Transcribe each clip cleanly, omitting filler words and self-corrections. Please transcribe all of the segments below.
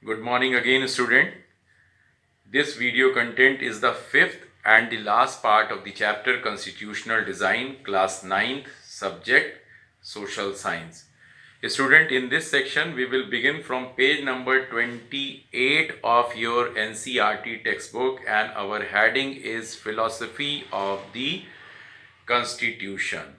Good morning again, student. This video content is the fifth and the last part of the chapter Constitutional Design, class 9th, subject Social Science. Student, in this section, we will begin from page number 28 of your NCERT textbook, and our heading is Philosophy of the Constitution.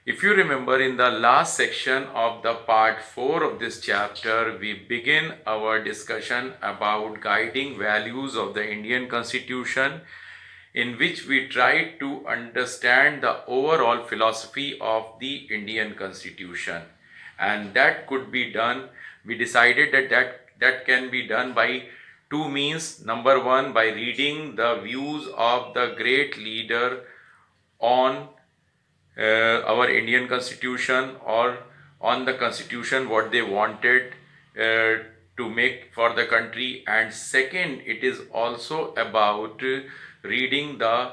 If you remember, in the last section of the part 4 of this chapter, we begin our discussion about guiding values of the Indian Constitution, in which we tried to understand the overall philosophy of the Indian Constitution. And that could be done, we decided that can be done by two means. Number one, by reading the views of the great leader on our Indian Constitution, or on the Constitution, what they wanted to make for the country. And second, it is also about reading the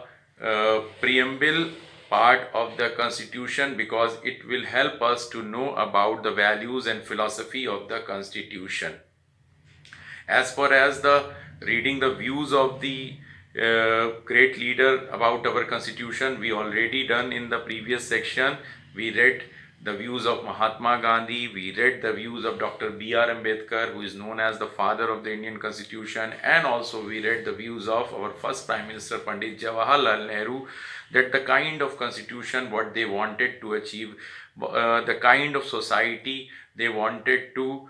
preamble part of the Constitution, because it will help us to know about the values and philosophy of the Constitution. As far as the reading the views of the great leader about our Constitution, we already done in the previous section. We read the views of Mahatma Gandhi, we read the views of Dr. B.R. Ambedkar, who is known as the father of the Indian Constitution, and also we read the views of our first Prime Minister Pandit Jawaharlal Nehru, that the kind of constitution what they wanted to achieve, the kind of society they wanted to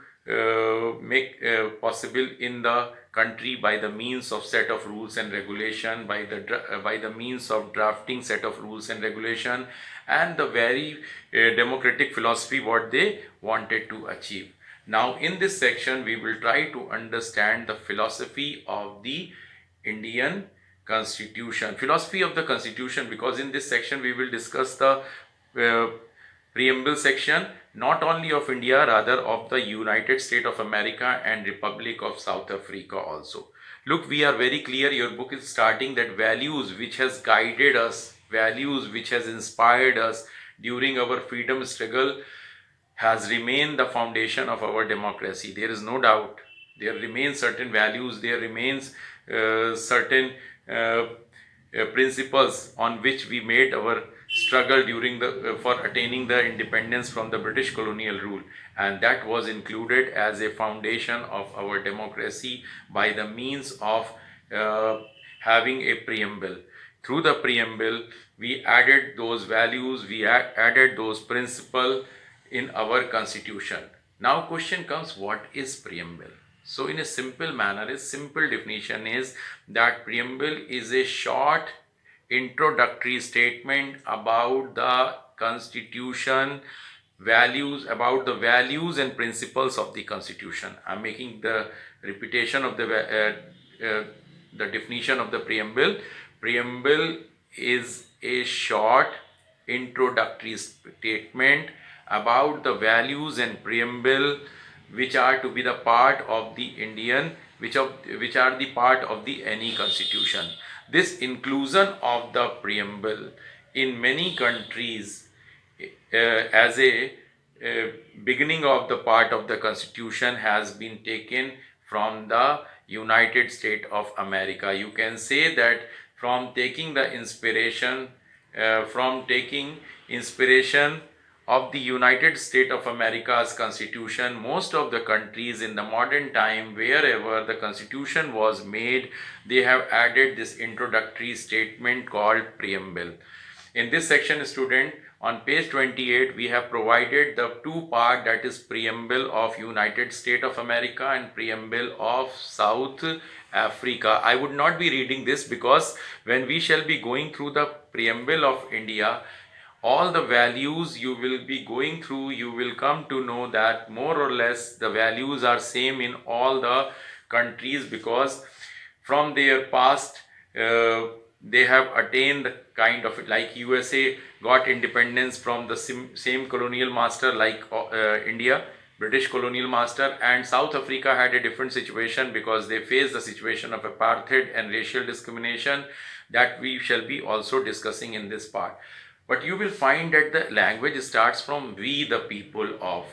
make possible in the country by the means of set of rules and regulation, by the means of drafting set of rules and regulation, and the very democratic philosophy what they wanted to achieve. Now in this section we will try to understand the philosophy of the Indian Constitution, philosophy of the Constitution, because in this section we will discuss the preamble section, not only of India, rather of the United States of America and Republic of South Africa also. Look, we are very clear, your book is starting that values which has guided us, values which has inspired us during our freedom struggle has remained the foundation of our democracy. There is no doubt. There remains certain values, there remains certain principles on which we made our struggle during the for attaining the independence from the British colonial rule, and that was included as a foundation of our democracy by the means of having a preamble. Through the preamble we added those values, we added those principles in our constitution. Now question comes, what is preamble? So in a simple manner, a simple definition is that preamble is a short introductory statement about the constitution, values, about the values and principles of the constitution. I'm making the repetition of the definition of the preamble. Preamble is a short introductory statement about the values and preamble which are to be the part of the Indian, which are the part of the any constitution. This inclusion of the preamble in many countries as a beginning of the part of the constitution has been taken from the United States of America. You can say that from taking the inspiration, of the United States of America's constitution, most of the countries in the modern time, wherever the constitution was made, they have added this introductory statement called preamble. In this section, student, on page 28 we have provided the two part, that is preamble of United States of America and preamble of South Africa. I would not be reading this, because when we shall be going through the preamble of India, all the values you will be going through, you will come to know that more or less the values are same in all the countries, because from their past they have attained kind of, like USA got independence from the same colonial master like India, British colonial master, and South Africa had a different situation because they faced the situation of apartheid and racial discrimination that we shall be also discussing in this part. But you will find that the language starts from we the people of.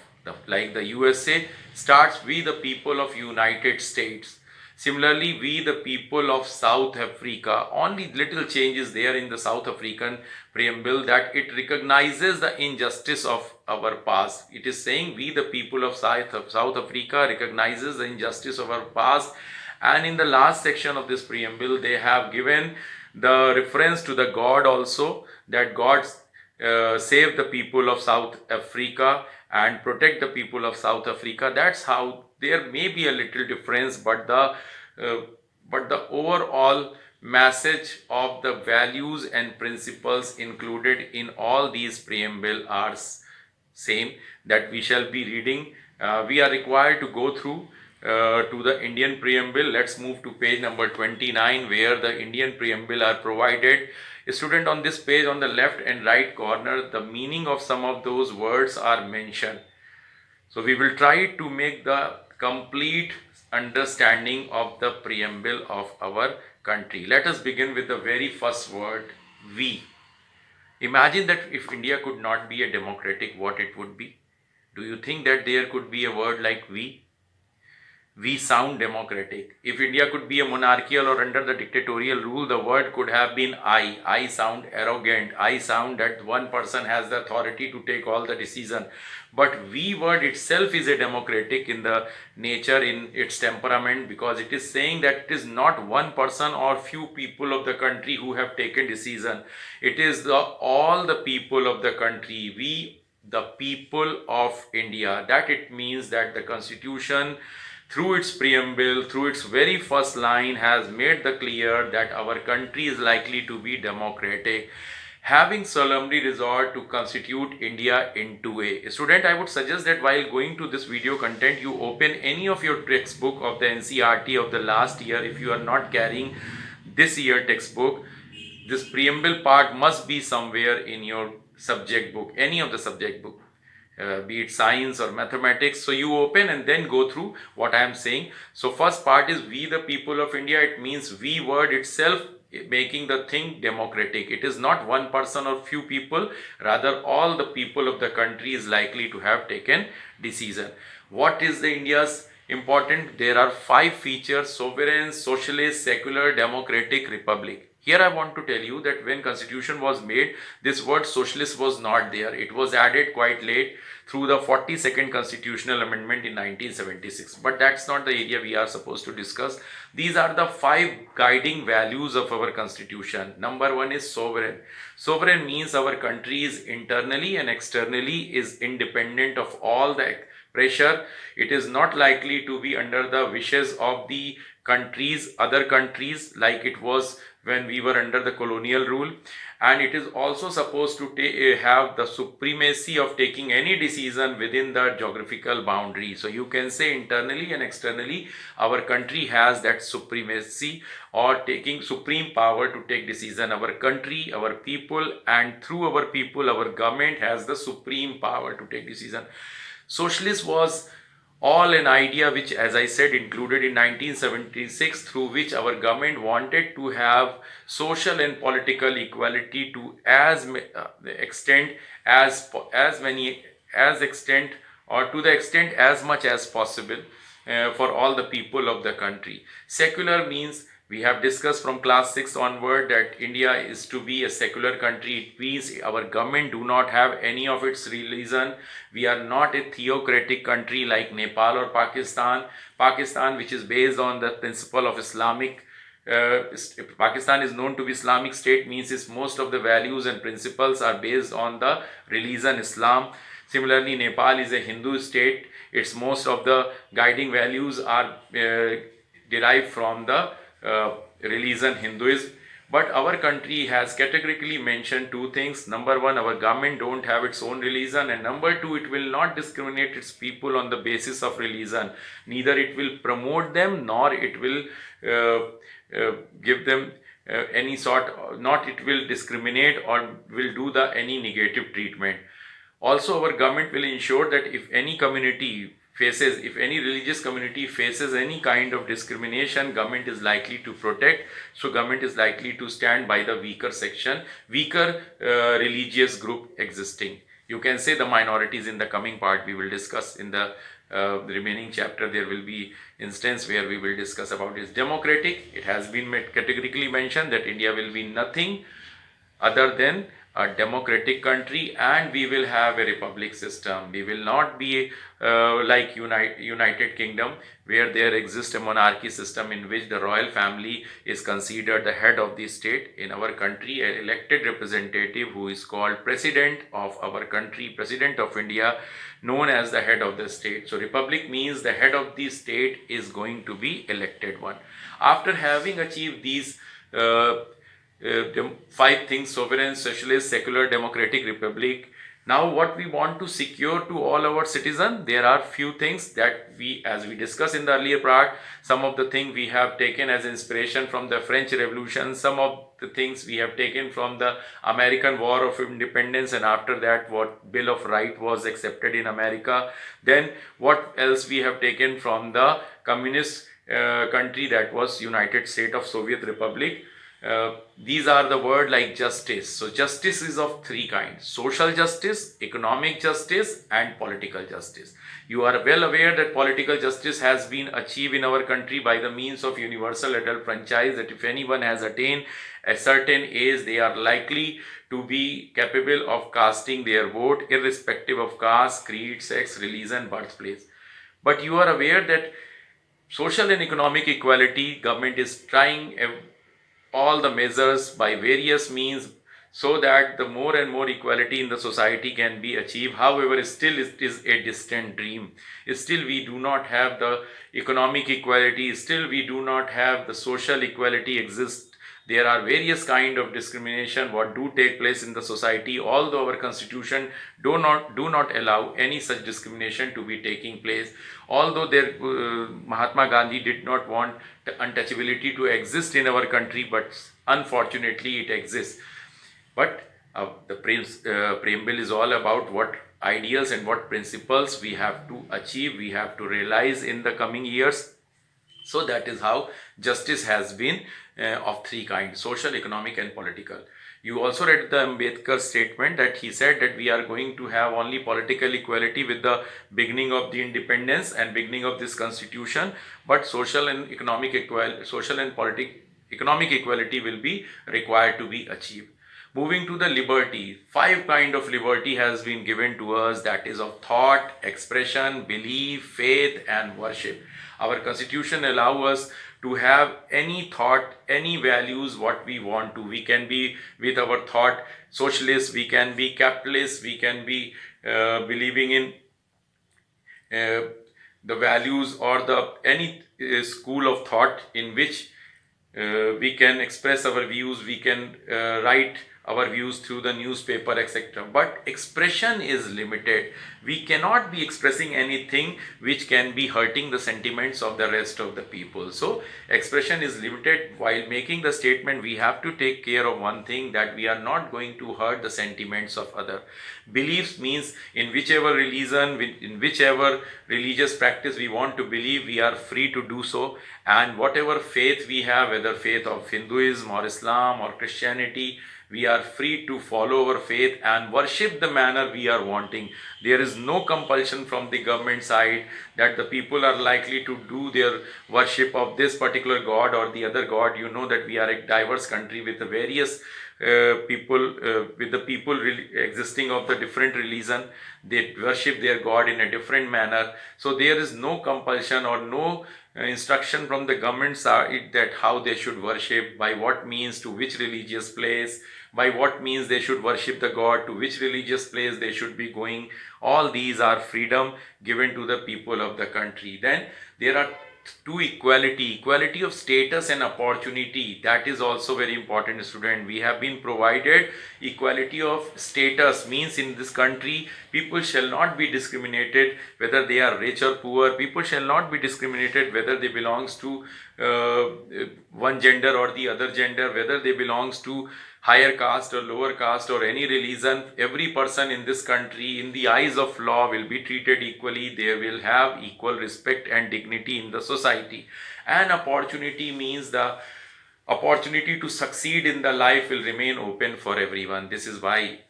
like the USA starts "We the people of United States." Similarly, "We the people of South Africa." Only little changes there in the South African preamble, that it recognizes the injustice of our past. It is saying "We the people of South Africa recognizes the injustice of our past." And in the last section of this preamble, they have given the reference to the God also, that God save the people of South Africa and protect the people of South Africa. That's how there may be a little difference, but the overall message of the values and principles included in all these preamble are same, that we shall be reading. We are required to go through to the Indian preamble. Let's move to page number 29, where the Indian preamble are provided. Student, on this page, on the left and right corner, the meaning of some of those words are mentioned. So we will try to make the complete understanding of the preamble of our country. Let us begin with the very first word, "we." Imagine that if India could not be a democratic, what it would be? Do you think that there could be a word like "we"? We sound democratic. If India could be a monarchical or under the dictatorial rule, the word could have been "I." I sound arrogant. I sound that one person has the authority to take all the decision. But "we" word itself is a democratic in the nature, in its temperament, because it is saying that it is not one person or few people of the country who have taken decision. It is all the people of the country. We, the people of India. That it means that the Constitution, through its preamble, through its very first line, has made the clear that our country is likely to be democratic, having solemnly resolved to constitute India into a. Student, I would suggest that while going to this video content, you open any of your textbook of the NCERT of the last year. If you are not carrying this year textbook, this preamble part must be somewhere in your subject book, any of the subject book. Be it science or mathematics. So you open and then go through what I am saying. So first part is "we the people of India." It means "we" word itself making the thing democratic. It is not one person or few people, rather all the people of the country is likely to have taken decision. What is the India's important? There are 5 features: sovereign, socialist, secular, democratic, republic. Here I want to tell you that when Constitution was made, this word socialist was not there. It was added quite late through the 42nd Constitutional Amendment in 1976. But that's not the area we are supposed to discuss. These are the 5 guiding values of our Constitution. Number 1 is sovereign. Sovereign means our country is internally and externally is independent of all the pressure. It is not likely to be under the wishes of the other countries, like it was when we were under the colonial rule. And it is also supposed to have the supremacy of taking any decision within the geographical boundary. So you can say internally and externally our country has that supremacy, or taking supreme power to take decision. Our country, our people, and through our people, our government has the supreme power to take decision. Socialist was all an idea which, as I said, included in 1976, through which our government wanted to have social and political equality to extent as much as possible for all the people of the country. Secular means, we have discussed from class 6 onward, that India is to be a secular country. It means our government do not have any of its religion. We are not a theocratic country like Nepal or Pakistan. Pakistan, which is based on the principle of Islamic, Pakistan is known to be Islamic state, means its most of the values and principles are based on the religion Islam. Similarly, Nepal is a Hindu state. Its most of the guiding values are derived from the religion Hinduism. But our country has categorically mentioned 2 things. Number 1, our government don't have its own religion, and number 2, it will not discriminate its people on the basis of religion. Neither it will promote them, nor it will give them any sort, not it will discriminate or will do any negative treatment. Also, our government will ensure that if any religious community faces any kind of discrimination, government is likely to protect. So government is likely to stand by the weaker religious group existing. You can say the minorities in the coming part we will discuss in the remaining chapter. There will be instance where we will discuss about is democratic. It has been categorically mentioned that India will be nothing other than a democratic country, and we will have a republic system. We will not be like United Kingdom, where there exists a monarchy system in which the royal family is considered the head of the state. In our country, an elected representative who is called president of our country, president of India, known as the head of the state. So republic means the head of the state is going to be elected one. After having achieved these five things: sovereign, socialist, secular, democratic, republic. Now what we want to secure to all our citizens, there are few things that we, as we discussed in the earlier part, some of the things we have taken as inspiration from the French Revolution, some of the things we have taken from the American War of Independence, and after that what Bill of Rights was accepted in America. Then what else we have taken from the communist country, that was United States of Soviet Republic. These are the word like justice. So justice is of three kinds: social justice, economic justice, and political justice. You are well aware that political justice has been achieved in our country by the means of universal adult franchise, that if anyone has attained a certain age, they are likely to be capable of casting their vote irrespective of caste, creed, sex, religion, birthplace. But you are aware that social and economic equality, government is trying all the measures by various means so that the more and more equality in the society can be achieved. However, still it is a distant dream. Still we do not have the economic equality. Still we do not have the social equality exist. There are various kind of discrimination what do take place in the society, although our constitution do not allow any such discrimination to be taking place. Although there Mahatma Gandhi did not want the untouchability to exist in our country, but unfortunately it exists. But the preamble is all about what ideals and what principles we have to achieve, we have to realize in the coming years. So that is how justice has been of three kinds: social, economic, and political. You also read the Ambedkar statement that he said that we are going to have only political equality with the beginning of the independence and beginning of this constitution, but social and economic equality will be required to be achieved. Moving to the liberty, five kind of liberty has been given to us, that is of thought, expression, belief, faith, and worship. Our constitution allows us to have any thought, any values what we want to. We can be with our thought socialist, we can be capitalist, we can be believing in the values or the any school of thought in which we can express our views, we can write our views through the newspaper, etc. But expression is limited. We cannot be expressing anything which can be hurting the sentiments of the rest of the people. So expression is limited. While making the statement, we have to take care of one thing, that we are not going to hurt the sentiments of other. Beliefs means in whichever religion, in whichever religious practice we want to believe, we are free to do so. And whatever faith we have, whether faith of Hinduism or Islam or Christianity, we are free to follow our faith and worship the manner we are wanting. There is no compulsion from the government side that the people are likely to do their worship of this particular god or the other god. You know that we are a diverse country with the various people, with the people existing of the different religion. They worship their god in a different manner. So there is no compulsion or no instruction from the government side that how they should worship, by what means, to which religious place, by what means they should worship the god, to which religious place they should be going. All these are freedom given to the people of the country. Then there are two: equality of status and opportunity. That is also very important, student. We have been provided equality of status, means in this country people shall not be discriminated whether they are rich or poor. People shall not be discriminated whether they belongs to one gender or the other gender, whether they belongs to higher caste or lower caste or any religion. Every person in this country, in the eyes of law, will be treated equally. They will have equal respect and dignity in the society. And opportunity means the opportunity to succeed in the life will remain open for everyone. This is why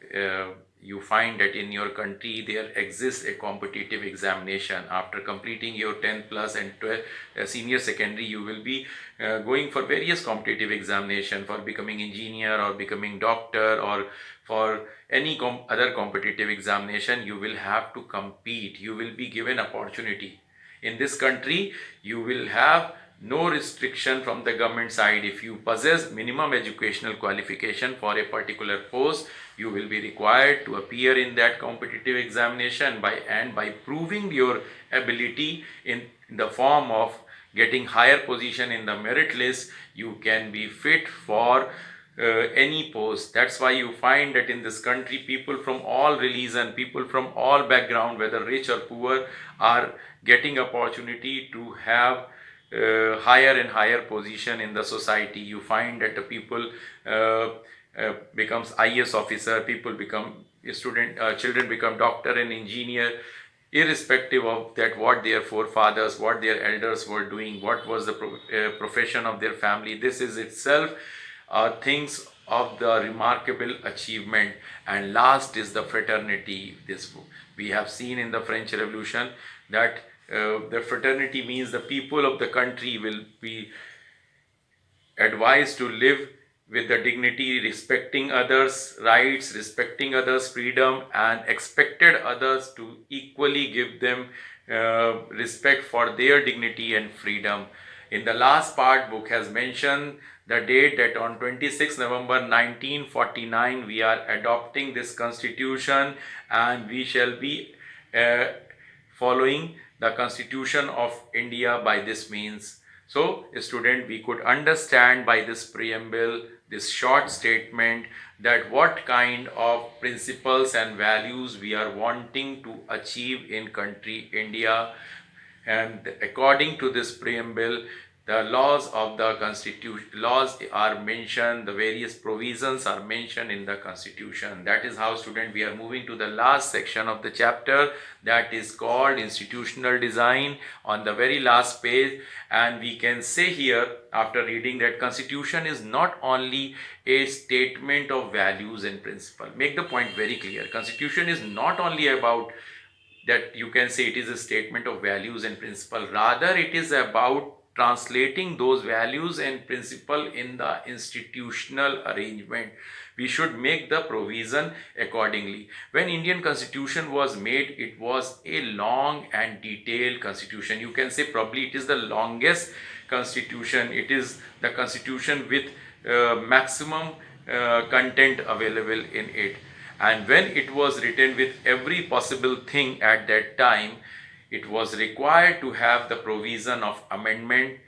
you find that in your country there exists a competitive examination. After completing your 10th plus and 12 senior secondary, you will be going for various competitive examination for becoming engineer or becoming doctor, or for any other competitive examination. You will have to compete, you will be given opportunity. In this country you will have no restriction from the government side. If you possess minimum educational qualification for a particular post, you will be required to appear in that competitive examination by proving your ability in the form of getting higher position in the merit list. You can be fit for any post. That's why you find that in this country people from all religion, people from all background, whether rich or poor, are getting opportunity to have higher and higher position in the society. You find that the people becomes IS officer, people become children become doctor and engineer, irrespective of that what their forefathers, what their elders were doing, what was the profession of their family. This is itself things of the remarkable achievement. And last is the fraternity. This we have seen in the French Revolution that the fraternity means the people of the country will be advised to live with the dignity, respecting others' rights, respecting others' freedom, and expected others to equally give them respect for their dignity and freedom. In the last part, book has mentioned the date that on 26 November 1949 we are adopting this constitution, and we shall be following the Constitution of India by this means. So, student, we could understand by this preamble, this short statement, that what kind of principles and values we are wanting to achieve in country India. And according to this preamble, the laws of the constitution, laws are mentioned, the various provisions are mentioned in the constitution. That is how, student, we are moving to the last section of the chapter, that is called institutional design, on the very last page. And we can say here, after reading, that constitution is not only a statement of values and principle. Make the point very clear. Constitution is not only about that you can say it is a statement of values and principle. Rather, it is about translating those values and principle in the institutional arrangement. We should make the provision accordingly. When Indian Constitution was made, it was a long and detailed constitution. You can say probably it is the longest constitution. It is the constitution with maximum content available in it. And when it was written with every possible thing at that time, it was required to have the provision of amendment.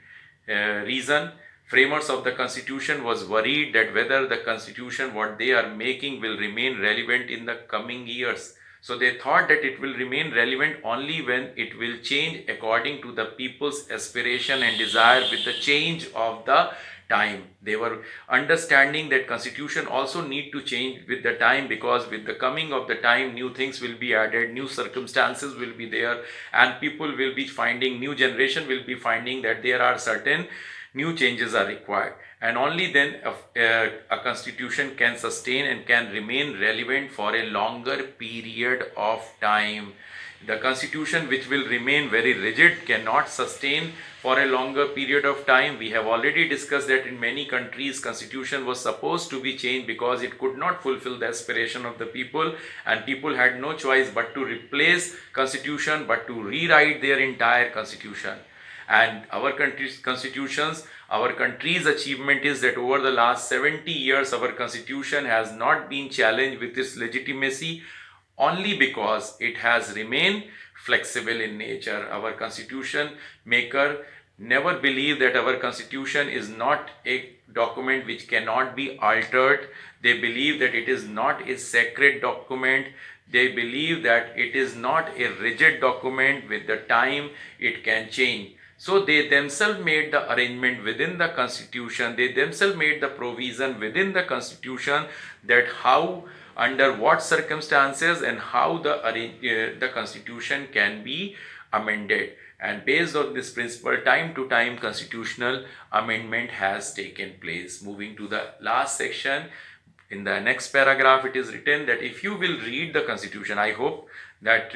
Reason, framers of the constitution was worried that whether the constitution what they are making will remain relevant in the coming years. So they thought that it will remain relevant only when it will change according to the people's aspiration and desire with the change of the time. They were understanding that constitution also need to change with the time, because with the coming of the time, new things will be added, new circumstances will be there, and people will be finding, new generation will be finding that there are certain new changes are required. And only then a constitution can sustain and can remain relevant for a longer period of time. The constitution which will remain very rigid cannot sustain for a longer period of time. We have already discussed that in many countries constitution was supposed to be changed because it could not fulfill the aspiration of the people, and people had no choice but to replace constitution, but to rewrite their entire constitution. And our country's constitutions, our country's achievement is that over the last 70 years our constitution has not been challenged with its legitimacy, only because it has remained flexible in nature. Our constitution maker never believed that our constitution is not a document which cannot be altered. They believe that it is not a sacred document. They believe that it is not a rigid document. With the time it can change. So they themselves made the arrangement within the constitution. They themselves made the provision within the constitution that how, under what circumstances, and how the constitution can be amended. And based on this principle, time to time constitutional amendment has taken place. Moving to the last section, In the next paragraph, it is written that if you will read the constitution, I hope that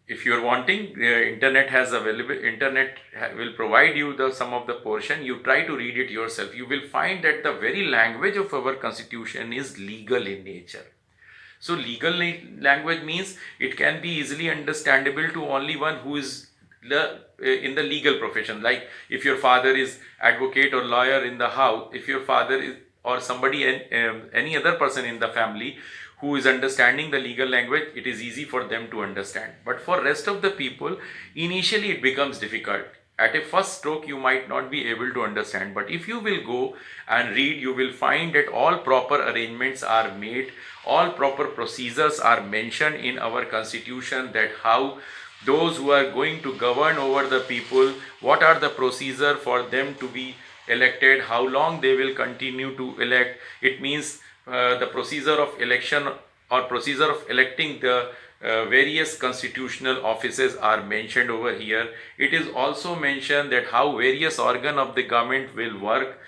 if you are wanting, internet has available, internet will provide you the some of the portion. You try to read it yourself. You will find that the very language of our constitution is legal in nature. So legal language means it can be easily understandable to only one who is in the legal profession. Like if your father is advocate or lawyer in the house, if your father is or somebody any other person in the family who is understanding the legal language, it is easy for them to understand. But for rest of the people, initially it becomes difficult. At a first stroke you might not be able to understand, but if you will go and read, you will find that all proper arrangements are made, all proper procedures are mentioned in our constitution, that how those who are going to govern over the people, what are the procedure for them to be elected, how long they will continue to elect. It means the procedure of election or procedure of electing the various constitutional offices are mentioned over here. It is also mentioned that how various organ of the government will work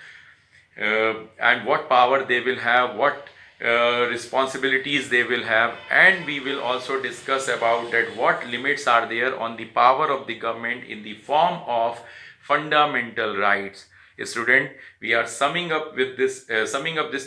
and what power they will have, what responsibilities they will have, and we will also discuss about that what limits are there on the power of the government in the form of fundamental rights. Student, we are summing up this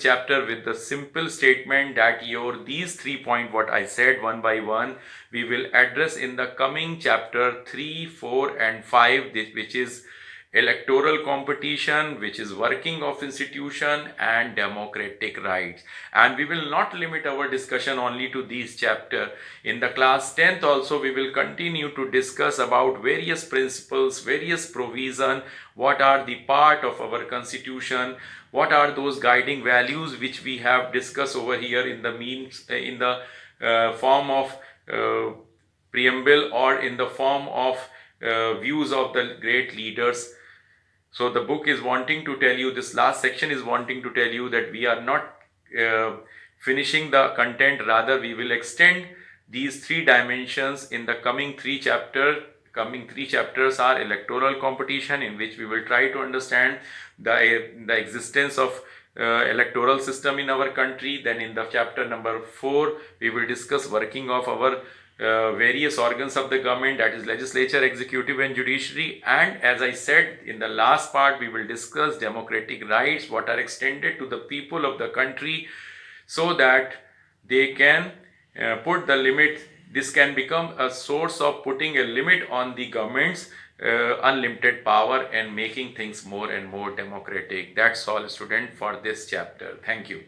chapter with the simple statement that these 3 points what I said one by one we will address in the coming chapter 3, 4 and 5, which is electoral competition, which is working of institution and democratic rights. And we will not limit our discussion only to these chapters. In the class 10th also we will continue to discuss about various principles, various provision, what are the part of our constitution, what are those guiding values which we have discussed over here in the form of preamble or in the form of views of the great leaders. So the book is wanting to tell you, this last section is wanting to tell you that we are not finishing the content, rather we will extend these 3 dimensions in the coming 3 chapters. Coming 3 chapters are electoral competition, in which we will try to understand the existence of electoral system in our country. Then in the chapter number 4 we will discuss working of our various organs of the government, that is legislature, executive and judiciary. And as I said in the last part, we will discuss democratic rights, what are extended to the people of the country, so that they can put the limit. This can become a source of putting a limit on the government's unlimited power and making things more and more democratic. That's all, student, for this chapter. Thank you.